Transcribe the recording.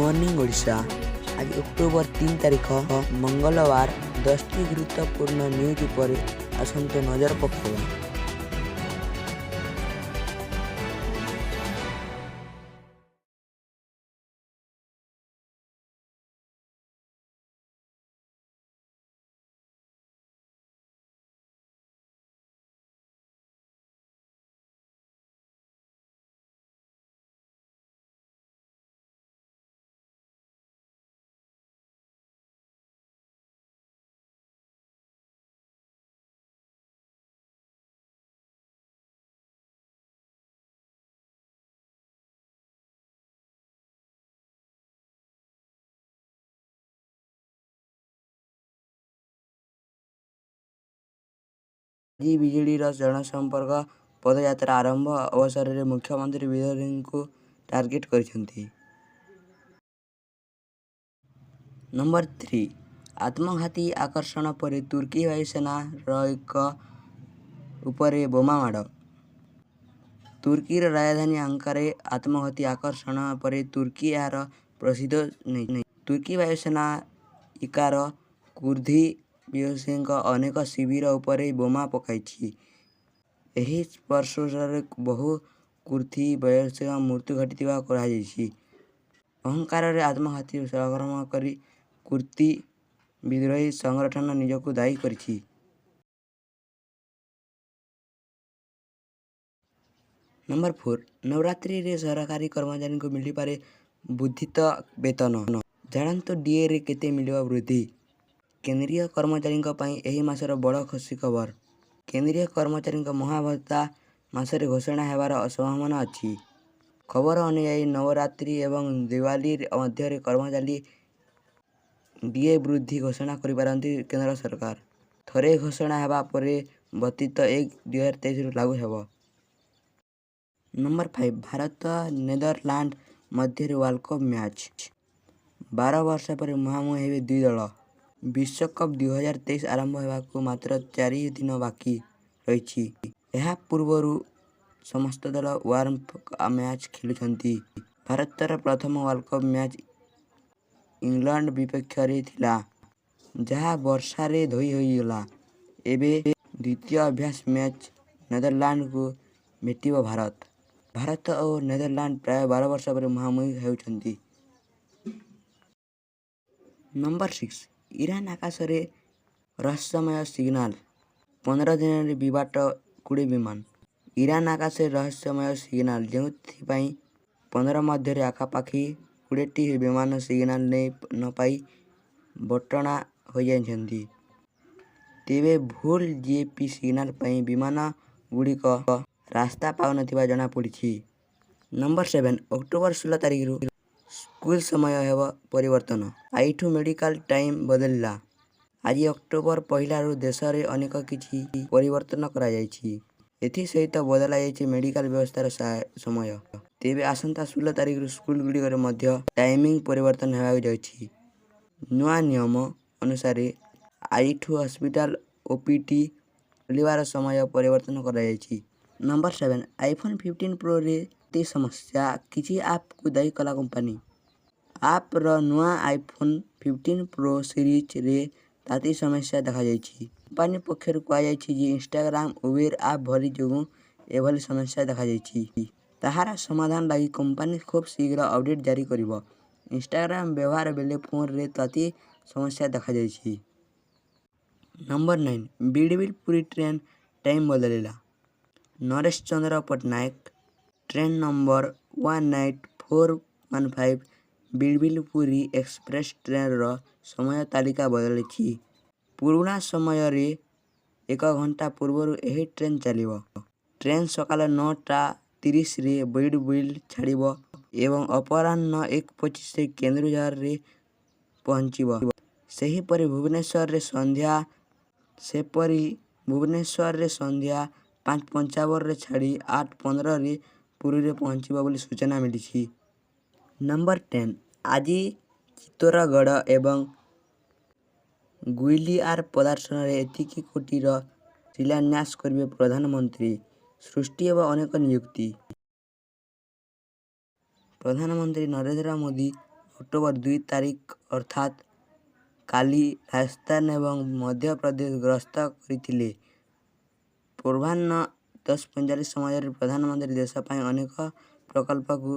Morning Odisha. आज October 3 तारिख मंगलवार 10टी गुरुत्वपूर्ण न्यूज पर आसंतु नजर पकाइबा। आज बिजेडी जनसंपर्क पदयात्रा आरंभ अवसर में मुख्यमंत्री विरोधी को टार्गेट कर। नंबर 3 आत्मघाती आकर्षण पर तुर्की वायुसेना एक उपरे बोमा माड़। तुर्कीर राजधानी अंकारे आत्मघाती आकर्षण पर तुर्की यार प्रसिद्ध नहीं। तुर्की वायुसेना इकार कुर्दी बेहोसीଙ୍କ अनेक शिविर उपरे बोमा पकाइछि। एही स्पर्शरे बहु कुर्दी बेहोसीଙ୍କ मृत्यु घटिथिबा कहाଯାଇଛି। अहंकार आत्मघाती संग्राम करी कुर्दी विद्रोही संगठन निजको दायी करिछि। नंबर 4 नवरात्रि रे सरकारी कर्मचारी को मिली पारे बुद्धित वेतन। जानतो डीए रे केते मिलवा वृद्धि। केंद्रीय कर्मचारी एही मासर बड़ खुशी खबर। केंद्रीय कर्मचारी महाभत्ता मासरे घोषणा हेबार संभावना अछि। खबर अनुसार नवरात्रि एवं दिवाली मध्य कर्मचारी डीए वृद्धि घोषणा करिपारନ୍ତି केंद्र सरकार। थरे घोषणा हेबा परे 32/1/2023 लागू हेबो। नंबर 5 भारत नेदरलैंड मध्य वर्ल्ड कप मैच। 12 वर्ष पर मुहांमुही हेबे दुई दल। विश्वकप 2023 आरंभ होगा मात्र 4 दिन बाकी रही। यह पूर्वर समस्त दल वार्म मैच खेलुछंती। भारतर प्रथम वर्ल्ड कप मैच इंग्लैंड विपक्ष रे थिला, जहाँ वर्षा रे धोई होईगला। एबे द्वितीय अभ्यास मैच नेदरलैंड को भेटिबो भारत। भारत और नेदरलैंड प्राय 12 वर्ष पर मुहांमुही होउछंती। नंबर 6 ईरान आकाश रे रहस्यमय सिग्नल। 15 दिन विबाट 20 विमान। ईरान आकाश रहस्यमय सिग्नल जो 15 मध्य आखापाखि 20टी विमान सिग्नल नहीं न पाई बटना हो जाइछंती। तेबे भूल जीपी सिग्नल पाई विमान गुड़िक रास्ता पाउनथिबा जଣା पड़िछि। नंबर 7 अक्टोबर 16 तारिख स्कूल समय हेब परिवर्तन। आइठू मेडिकल टाइम बदलिला। आज अक्टोबर 1 देश रे अनेक किछि परिवर्तन करा जाइछि। एथि सहित बदला जाइछि मेडिकल व्यवस्थार समय। तेबे आसंता 16 तारिख स्कूल गुड़िकर मध्य टाइमिंग परिवर्तन हेबाक जाइछि। नुआ नियम अनुसार आइठू हॉस्पिटल ओपीटी खोलिबार समय परिवर्तन करा जाइछि। नंबर 7 आईफोन 15 प्रो रे समस्या किछि आप को दायी कला कंपनी। आप रो नुआ आईफोन 15 प्रो सीरीज रे ताती समस्या देखा जाइछि। कंपनी पक्षर कहा जाइछि जे इंस्टाग्राम उबेर आप भरी जोगु एभली समस्या देखा जाइछि। ताहार समाधान लागि कंपनी खूब शीघ्र अपडेट जारी करिवो। इंस्टाग्राम व्यवहार बेले फोन रे ताती समस्या देखा जाइछि। नंबर 9 बिडबिल पूरी ट्रेन टाइम बदलिला। नरेश चंद्र पटनायक ट्रेन नंबर 19415 बिडबिल पुरी एक्सप्रेस ट्रेन रो समय तालिका बदलिछि। पुराना समय रे 1 घंटा पूर्व यही ट्रेन चलिबो। ट्रेन सकाल 9:30 रे बिडबिल छाड़िबो एवं अपराह्न 1:25 से केंद्रझर रे पहुंचिबो। सेहीपरि भुवनेश्वर रे संध्या 5:55 रे छाड़ी 8:15 रे पुरी रे पहुंचिबो बोली सूचना मिलिछि। नंबर 10 आज चित्तौड़गढ़ एवं गुइलियार प्रदर्शन रे एतिकी कोटीर शिलान्यास करिवे प्रधानमंत्री। सृष्टि एवं अनेक नियुक्ति। प्रधानमंत्री नरेंद्र मोदी ଅକ୍ଟୋବର 2 ତାରିଖ ଅର୍ଥାତ୍ କାଲି ରାଜସ୍ଥାନ ଏବଂ ମଧ୍ୟପ୍ରଦେଶ ଗସ୍ତ କରିଥିଲେ। ପୂର୍ବାହ୍ନ 10:45 ସମୟରେ ପ୍ରଧାନମନ୍ତ୍ରୀ ଦେଶ ପାଇଁ ଅନେକ ପ୍ରକଳ୍ପକୁ